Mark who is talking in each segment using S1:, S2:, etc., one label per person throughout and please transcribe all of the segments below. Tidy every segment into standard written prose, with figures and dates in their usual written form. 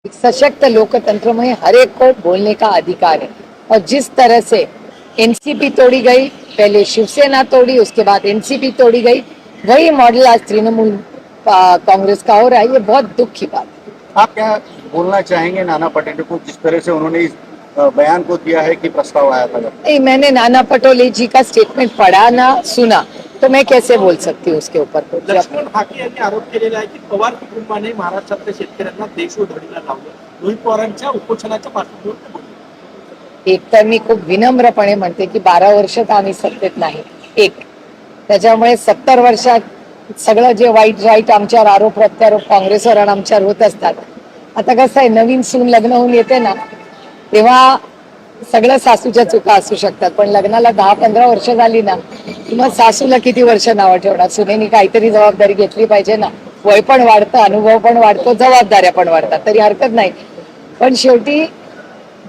S1: एक सशक्त लोकतंत्र में हर एक को बोलने का अधिकार है और जिस तरह से एनसीपी तोड़ी गई, पहले शिवसेना तोड़ी, उसके बाद एनसीपी तोड़ी गई, वही मॉडल आज तृणमूल कांग्रेस का हो रहा है। ये बहुत दुख की बात है।
S2: आप क्या बोलना चाहेंगे नाना पटेल को, जिस तरह से उन्होंने इस बयान को दिया है कि प्रस्ताव आया था?
S1: नहीं, मैंने नाना पटोले जी का स्टेटमेंट पढ़ा ना सुना, तो मैं कैसे बोल सकती हूँ उसके ऊपर?
S3: लक्ष्मण भाके यांनी आरोप केलेला आहे की पवार कुटुंबाने महाराष्ट्रातल्या शेतकऱ्यांना देशो धडीला लावलं. रोहित पवारांच्या उपोषणाच्या पार्श्वभूमीवर
S1: एक तर मी खूप विनम्रपणे म्हणते की 12 वर्ष तर आम्ही सत्तेत नाही. एक त्याच्यामुळे 70 वर्षात सगळं जे वाईट आमच्यावर आरोप प्रत्यारोप काँग्रेसवर आणि आमच्यावर होत असतात. आता कसं आहे, नवीन सून लग्न होऊन येते ना, तेव्हा सगळं सासूच्या चुका असू शकतात, पण लग्नाला 10-15 वर्ष झाली ना, मग सासूला किती वर्ष नावं ठेवणार? सुनेनी काहीतरी जबाबदारी घेतली पाहिजे ना. वय पण वाढतं, अनुभव पण वाढतो, जबाबदाऱ्या पण वाढतात, तरी हरकत नाही. पण शेवटी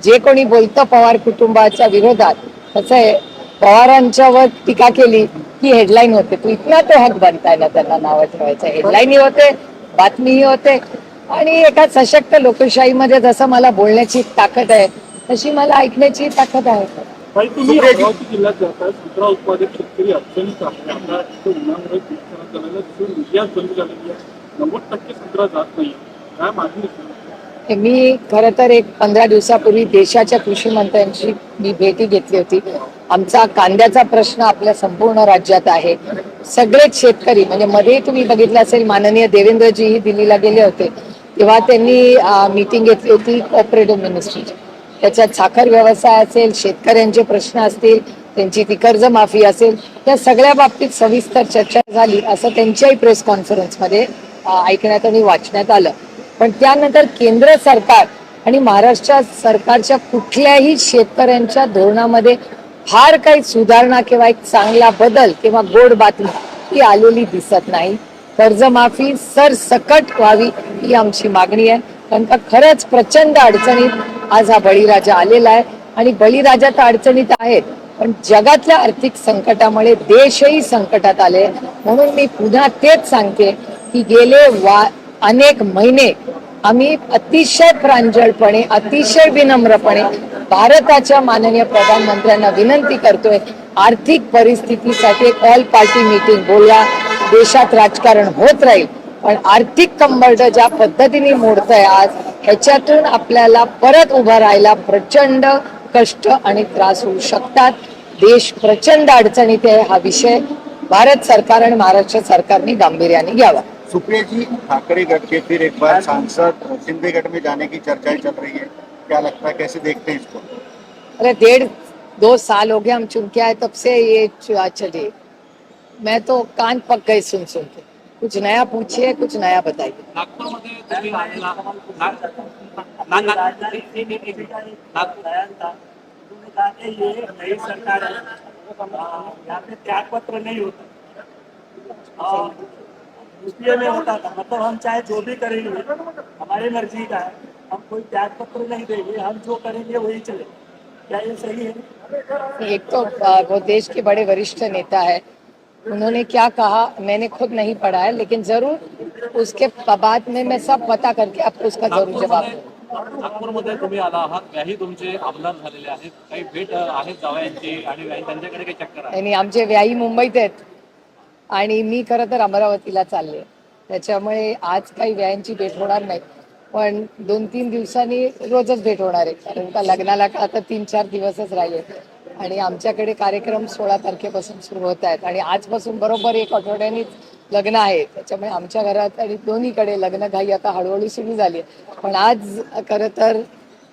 S1: जे कोणी बोलतं पवार कुटुंबाच्या विरोधात, कसं आहे, पवारांच्यावर टीका केली की हेडलाईन होते. तू इतना तो हक बनताय ना त्यांना नावं ठेवायचं. हेडलाईनही होते, बातमीही होते. आणि एका सशक्त लोकशाहीमध्ये जसं मला बोलण्याची ताकद आहे, तशी मला ऐकण्याची ताकद आहे.
S3: तुम्ही अमरावती जिल्ह्यात जाताय, संत्रा उत्पादक शेतकरी अडचणीत आहे. आता इथं उन्हामुळे निर्यात बंद झालेली आहे. 90% संत्रा जात नाही. काय मागणी?
S1: मी खरं तर एक 15 दिवसापूर्वी देशाच्या कृषी मंत्र्यांची मी भेटी घेतली होती. आमचा कांद्याचा प्रश्न आपल्या संपूर्ण राज्यात आहे. सगळेच शेतकरी, म्हणजे मध्ये तुम्ही बघितलं असेल, माननीय देवेंद्रजीही दिल्लीला गेले होते, तेव्हा त्यांनी मीटिंग घेतली होती कोऑपरेटिव्ह मिनिस्ट्रीची. त्याच्यात साखर व्यवसाय असेल, शेतकऱ्यांचे प्रश्न असतील, त्यांची ती कर्जमाफी असेल, त्या सगळ्या बाबतीत सविस्तर चर्चा झाली असं त्यांच्याही प्रेस कॉन्फरन्समध्ये ऐकण्यात आणि वाचण्यात आलं. पण त्यानंतर केंद्र सरकार आणि महाराष्ट्र सरकारच्या कुठल्याही शेतकऱ्यांच्या धोरणामध्ये फार काही सुधारणा किंवा एक चांगला बदल किंवा गोड बातमी ही आलेली दिसत नाही. कर्जमाफी सरसकट व्हावी ही आमची मागणी आहे. कारण का खरंच प्रचंड अडचणीत आज हा बळीराजा आलेला आहे. आणि बळीराजा तर अडचणीत आहेत, पण जगातल्या आर्थिक संकटामुळे देशही संकटात आले. म्हणून मी पुन्हा तेच सांगते की गेले अनेक महिने आम्ही अतिशय प्रांजळपणे, अतिशय विनम्रपणे भारताच्या माननीय प्रधानमंत्र्यांना विनंती करतोय, आर्थिक परिस्थितीसाठी एक ऑल पार्टी मीटिंग बोलूया. देशात राजकारण होत राहील, पण आर्थिक कंबरड ज्या पद्धतीने मोडतंय आज, ह्याच्यातून आपल्याला परत उभं राहायला प्रचंड कष्ट आणि त्रास होऊ शकतात. देश प्रचंड अडचणीत आहे. हा विषय भारत सरकार आणि महाराष्ट्र सरकारने गांभीर्याने घ्यावा.
S2: सुप्रिया जी, ठाकरे गढ़ के फिर एक बार सांसद शिंदे गढ़ में जाने की चर्चाएं चल रही है, क्या लगता है, कैसे देखते हैं इसको?
S1: अरे 1.5-2 साल हो गए हम चुन के आए, तब से ये चलिए, मैं तो कान पक गई सुन के. कुछ नया पूछिए, कुछ नया बताइए.
S3: नागपूरमध्ये तुम्ही
S4: कहा कि ये नई सरकार है, यहाँ पे त्याग पत्र नहीं होता और यूपीए में होता था. मतलब हम चाहे जो भी करेंगे हमारी मर्जी का है, हम कोई त्याग पत्र नहीं देंगे, हम जो करेंगे वही चले. क्या ये सही है?
S1: एक तो वो देश के बड़े वरिष्ठ नेता है, उन्होंने क्या कहा मैंने खुद नहीं पढ़ा है, लेकिन जरूर उसके बाद में मैं सब पता करके आपको उसका जरूर जवाब दूंगा.
S3: नागपूरमध्ये तुम्ही आला आहात, त्याही तुमचे आमदार झालेले आहेत, काही भेट आहेत जावयांची आणि त्यांच्याकडे काही चक्कर आहे?
S1: आणि आमचे व्याही मुंबईत आहेत आणि मी खरं तर अमरावतीला चालले, त्याच्यामुळे आज काही व्यायांची भेट होणार नाही. पण 2-3 दिवसांनी रोजच भेट होणार आहे, कारण का लग्नाला आता 3-4 दिवसच राहिले आणि आमच्याकडे कार्यक्रम 16 तारखेपासून सुरू होत आहेत आणि आजपासून बरोबर 1 आठवड्यानेच लग्न आहे. त्याच्यामुळे आमच्या घरात आणि दोन्हीकडे लग्नघाई आता हळूहळू सुरू झाली. पण आज खरं तर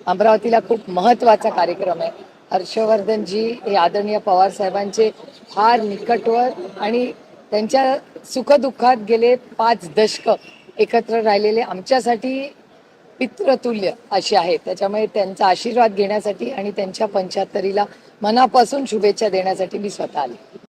S1: अमरावतीला खूप महत्त्वाचा कार्यक्रम आहे. हर्षवर्धनजी हे आदरणीय पवार साहेबांचे फार निकटवर आणि त्यांच्या सुखदुःखात गेले 5 दशक एकत्र राहिलेले आमच्यासाठी पितृतुल्य असे आहेत. त्याच्यामुळे त्यांचा आशीर्वाद घेण्यासाठी आणि त्यांच्या 75ला मनापासून शुभेच्छा देण्यासाठी मी स्वतः आले.